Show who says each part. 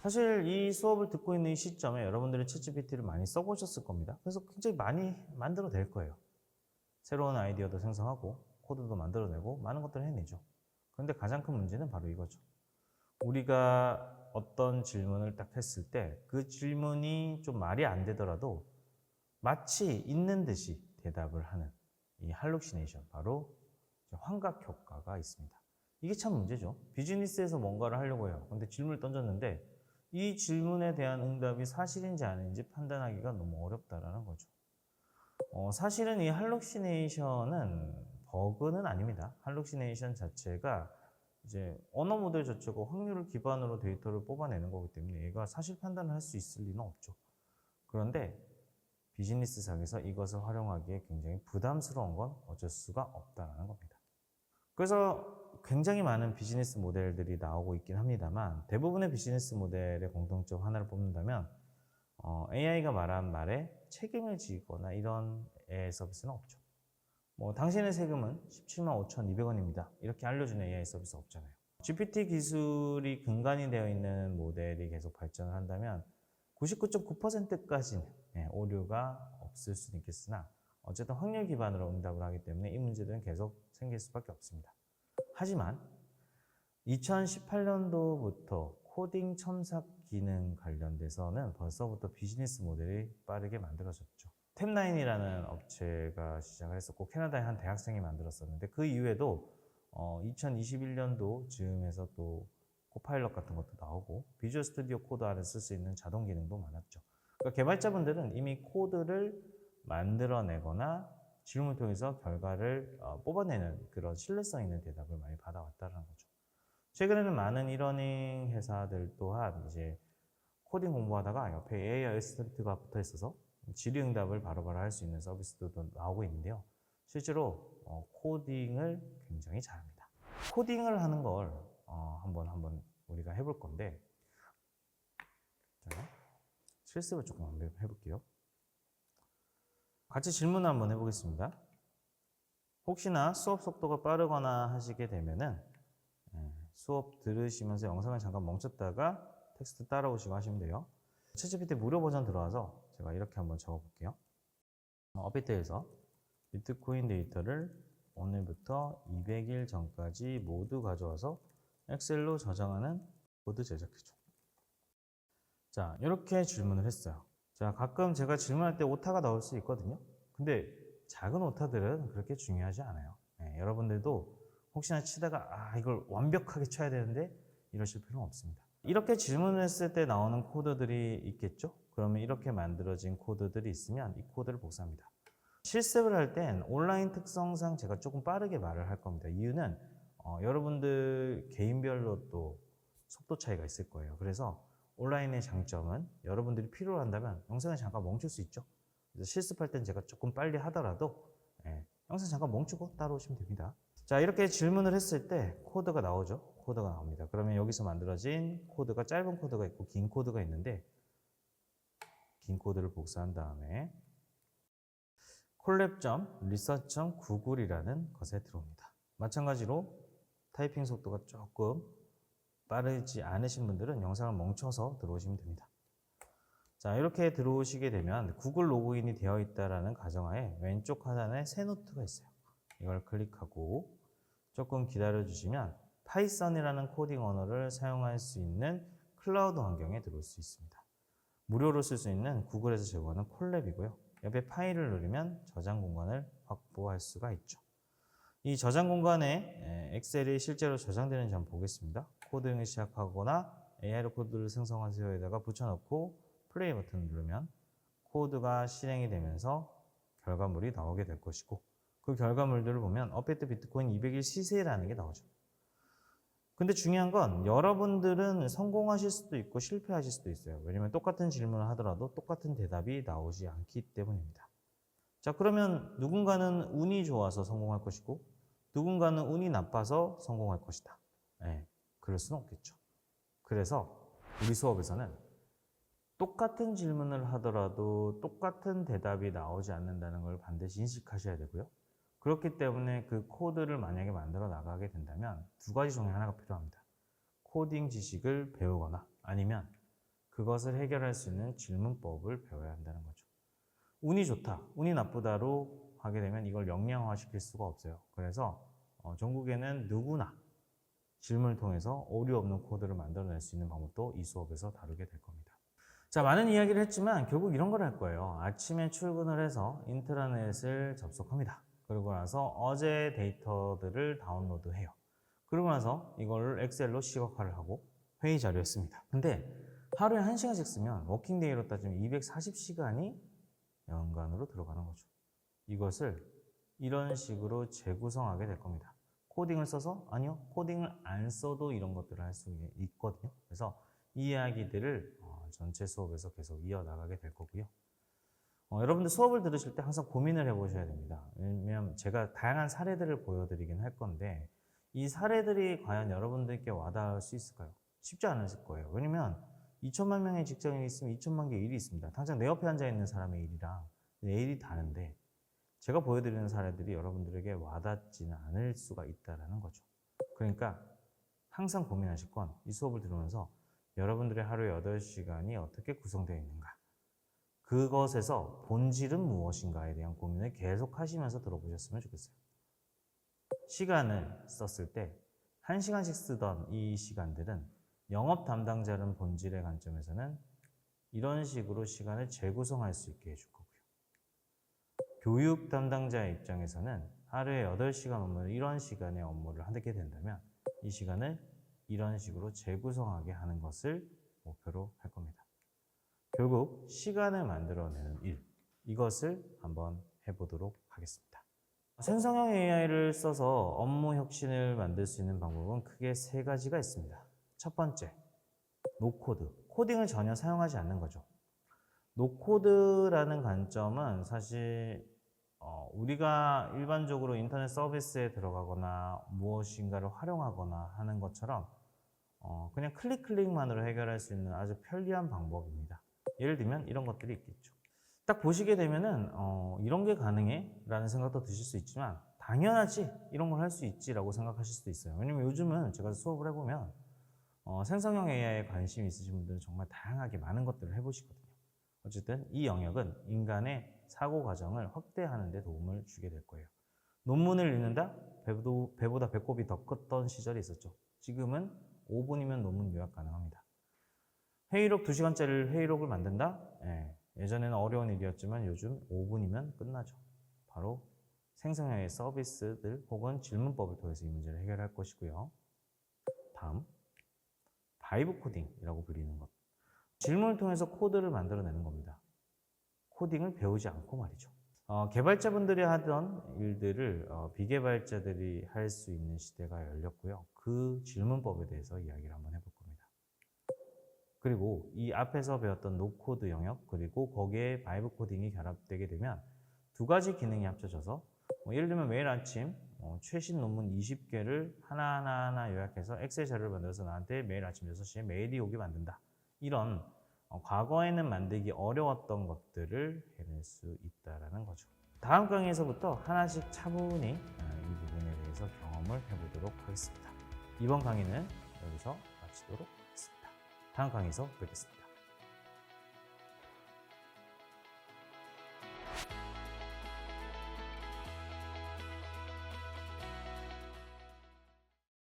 Speaker 1: 사실 이 수업을 듣고 있는 이 시점에 여러분들이 챗GPT를 많이 써보셨을 겁니다. 그래서 굉장히 많이 만들어낼 거예요. 새로운 아이디어도 생성하고 코드도 만들어내고 많은 것들을 해내죠. 그런데 가장 큰 문제는 바로 이거죠. 우리가 어떤 질문을 딱 했을 때 그 질문이 좀 말이 안 되더라도 마치 있는 듯이 대답을 하는 이 할루시네이션, 바로 환각 효과가 있습니다. 이게 참 문제죠. 비즈니스에서 뭔가를 하려고 해요. 근데 질문을 던졌는데 이 질문에 대한 응답이 사실인지 아닌지 판단하기가 너무 어렵다라는 거죠. 사실은 이 할루시네이션은 버그는 아닙니다. 할루시네이션 자체가 이제 언어 모델 자체가 확률을 기반으로 데이터를 뽑아내는 거기 때문에 얘가 사실 판단을 할 수 있을 리는 없죠. 그런데 비즈니스상에서 이것을 활용하기에 굉장히 부담스러운 건 어쩔 수가 없다는 겁니다. 그래서 굉장히 많은 비즈니스 모델들이 나오고 있긴 합니다만 대부분의 비즈니스 모델의 공통점 하나를 뽑는다면 AI가 말한 말에 책임을 지거나 이런 AI 서비스는 없죠. 뭐 당신의 세금은 17만 5,200원입니다. 이렇게 알려주는 AI 서비스 없잖아요. GPT 기술이 근간이 되어 있는 모델이 계속 발전을 한다면 99.9%까지는 오류가 없을 수는 있겠으나 어쨌든 확률 기반으로 응답을 하기 때문에 이 문제들은 계속 생길 수밖에 없습니다. 하지만 2018년도부터 코딩 첨삭 기능 관련돼서는 벌써부터 비즈니스 모델이 빠르게 만들어졌죠. 탭9이라는 업체가 시작을 했었고 캐나다의 한 대학생이 만들었었는데 그 이후에도 2021년도 즈음에서 또 코파일럿 같은 것도 나오고 비주얼 스튜디오 코드 안에 쓸 수 있는 자동 기능도 많았죠. 그러니까 개발자분들은 이미 코드를 만들어내거나 질문을 통해서 결과를 뽑아내는 그런 신뢰성 있는 대답을 많이 받아왔다는 거죠. 최근에는 많은 이러닝 회사들 또한 이제 코딩 공부하다가 옆에 AI 어시스턴트가 붙어 있어서 질의응답을 바로바로 할 수 있는 서비스도 나오고 있는데요. 실제로 코딩을 굉장히 잘합니다. 코딩을 하는 걸 한번 우리가 해볼 건데, 자, 실습을 조금 한번 해볼게요. 같이 질문을 한번 해보겠습니다. 혹시나 수업 속도가 빠르거나 하시게 되면은 수업 들으시면서 영상을 잠깐 멈췄다가 텍스트 따라오시고 하시면 돼요. 챗GPT 무료 버전 들어와서 제가 이렇게 한번 적어볼게요. 업비트에서 비트코인 데이터를 오늘부터 200일 전까지 모두 가져와서 엑셀로 저장하는 코드 제작해줘. 자, 이렇게 질문을 했어요. 자, 가끔 제가 질문할 때 오타가 나올 수 있거든요. 근데 작은 오타들은 그렇게 중요하지 않아요. 여러분들도 혹시나 치다가 이걸 완벽하게 쳐야 되는데 이러실 필요는 없습니다. 이렇게 질문을 했을 때 나오는 코드들이 있겠죠? 그러면 이렇게 만들어진 코드들이 있으면 이 코드를 복사합니다. 실습을 할 땐 온라인 특성상 제가 조금 빠르게 말을 할 겁니다. 이유는 여러분들 개인별로 또 속도 차이가 있을 거예요. 그래서 온라인의 장점은 여러분들이 필요로 한다면 영상을 잠깐 멈출 수 있죠. 그래서 실습할 땐 제가 조금 빨리 하더라도 영상 잠깐 멈추고 따라오시면 됩니다. 자, 이렇게 질문을 했을 때 코드가 나오죠. 코드가 나옵니다. 그러면 여기서 만들어진 코드가 짧은 코드가 있고 긴 코드가 있는데 긴 코드를 복사한 다음에 collab.research.google이라는 것에 들어옵니다. 마찬가지로 타이핑 속도가 조금 빠르지 않으신 분들은 영상을 멈춰서 들어오시면 됩니다. 자, 이렇게 들어오시게 되면 구글 로그인이 되어 있다는 가정하에 왼쪽 하단에 새 노트가 있어요. 이걸 클릭하고 조금 기다려 주시면 파이썬이라는 코딩 언어를 사용할 수 있는 클라우드 환경에 들어올 수 있습니다. 무료로 쓸 수 있는 구글에서 제공하는 콜랩이고요. 옆에 파일을 누르면 저장 공간을 확보할 수가 있죠. 이 저장 공간에 엑셀이 실제로 저장되는지 한번 보겠습니다. 코딩을 시작하거나 AI로 코드를 생성하세요에다가 붙여넣고 플레이 버튼을 누르면 코드가 실행이 되면서 결과물이 나오게 될 것이고 그 결과물들을 보면 업비트 비트코인 200일 시세라는 게 나오죠. 근데 중요한 건 여러분들은 성공하실 수도 있고 실패하실 수도 있어요. 왜냐면 똑같은 질문을 하더라도 똑같은 대답이 나오지 않기 때문입니다. 자, 그러면 누군가는 운이 좋아서 성공할 것이고 누군가는 운이 나빠서 성공할 것이다. 그럴 수는 없겠죠. 그래서 우리 수업에서는 똑같은 질문을 하더라도 똑같은 대답이 나오지 않는다는 걸 반드시 인식하셔야 되고요. 그렇기 때문에 그 코드를 만약에 만들어 나가게 된다면 두 가지 중에 하나가 필요합니다. 코딩 지식을 배우거나 아니면 그것을 해결할 수 있는 질문법을 배워야 한다는 거죠. 운이 좋다, 운이 나쁘다로 하게 되면 이걸 역량화 시킬 수가 없어요. 그래서 전국에는 누구나 질문을 통해서 오류 없는 코드를 만들어낼 수 있는 방법도 이 수업에서 다루게 될 겁니다. 자, 많은 이야기를 했지만 결국 이런 걸 할 거예요. 아침에 출근을 해서 인트라넷을 접속합니다. 그러고 나서 어제 데이터들을 다운로드해요. 그러고 나서 이걸 엑셀로 시각화를 하고 회의 자료에 씁니다. 근데 하루에 1시간씩 쓰면 워킹데이로 따지면 240시간이 연간으로 들어가는 거죠. 이것을 이런 식으로 재구성하게 될 겁니다. 코딩을 써서? 아니요. 코딩을 안 써도 이런 것들을 할 수 있거든요. 그래서 이 이야기들을 전체 수업에서 계속 이어나가게 될 거고요. 여러분들 수업을 들으실 때 항상 고민을 해보셔야 됩니다. 왜냐면 제가 다양한 사례들을 보여드리긴 할 건데 이 사례들이 과연 여러분들께 와닿을 수 있을까요? 쉽지 않으실 거예요. 왜냐면 2천만 명의 직장인이 있으면 2천만 개의 일이 있습니다. 당장 내 옆에 앉아있는 사람의 일이랑 내 일이 다른데 제가 보여드리는 사례들이 여러분들에게 와닿지는 않을 수가 있다는 거죠. 그러니까 항상 고민하실 건 이 수업을 들으면서 여러분들의 하루에 8시간이 어떻게 구성되어 있는가, 그것에서 본질은 무엇인가에 대한 고민을 계속 하시면서 들어보셨으면 좋겠어요. 시간을 썼을 때 1시간씩 쓰던 이 시간들은 영업 담당자는 본질의 관점에서는 이런 식으로 시간을 재구성할 수 있게 해줄 거고요. 교육 담당자의 입장에서는 하루에 8시간 업무를 이런 시간에 업무를 하게 된다면 이 시간을 이런 식으로 재구성하게 하는 것을 목표로 할 겁니다. 결국 시간을 만들어내는 일, 이것을 한번 해보도록 하겠습니다. 생성형 AI를 써서 업무 혁신을 만들 수 있는 방법은 크게 3가지가 있습니다. 첫 번째, 노코드. 코딩을 전혀 사용하지 않는 거죠. 노코드라는 관점은 사실 우리가 일반적으로 인터넷 서비스에 들어가거나 무엇인가를 활용하거나 하는 것처럼 그냥 클릭만으로 해결할 수 있는 아주 편리한 방법입니다. 예를 들면 이런 것들이 있겠죠. 딱 보시게 되면은 이런 게 가능해? 라는 생각도 드실 수 있지만 당연하지, 이런 걸 할 수 있지 라고 생각하실 수도 있어요. 왜냐면 요즘은 제가 수업을 해보면 생성형 AI에 관심이 있으신 분들은 정말 다양하게 많은 것들을 해보시거든요. 어쨌든 이 영역은 인간의 사고 과정을 확대하는 데 도움을 주게 될 거예요. 논문을 읽는다? 배보다 배꼽이 더 컸던 시절이 있었죠. 지금은 5분이면 논문 요약 가능합니다. 회의록 2시간짜리 회의록을 만든다? 예전에는 어려운 일이었지만 요즘 5분이면 끝나죠. 바로 생성형의 서비스들 혹은 질문법을 통해서 이 문제를 해결할 것이고요. 다음, 바이브 코딩이라고 불리는 것. 질문을 통해서 코드를 만들어내는 겁니다. 코딩을 배우지 않고 말이죠. 개발자분들이 하던 일들을 비개발자들이 할 수 있는 시대가 열렸고요. 그 질문법에 대해서 이야기를 한번 해볼 겁니다. 그리고 이 앞에서 배웠던 노코드 영역, 그리고 거기에 바이브 코딩이 결합되게 되면 2가지 기능이 합쳐져서 예를 들면 매일 아침 최신 논문 20개를 하나하나 요약해서 엑셀 자료를 만들어서 나한테 매일 아침 6시에 메일이 오게 만든다. 이런 과거에는 만들기 어려웠던 것들을 해낼 수 있다는 거죠. 다음 강의에서부터 하나씩 차분히 이 부분에 대해서 경험을 해보도록 하겠습니다. 이번 강의는 여기서 마치도록 하겠습니다. 다음 강의에서 뵙겠습니다.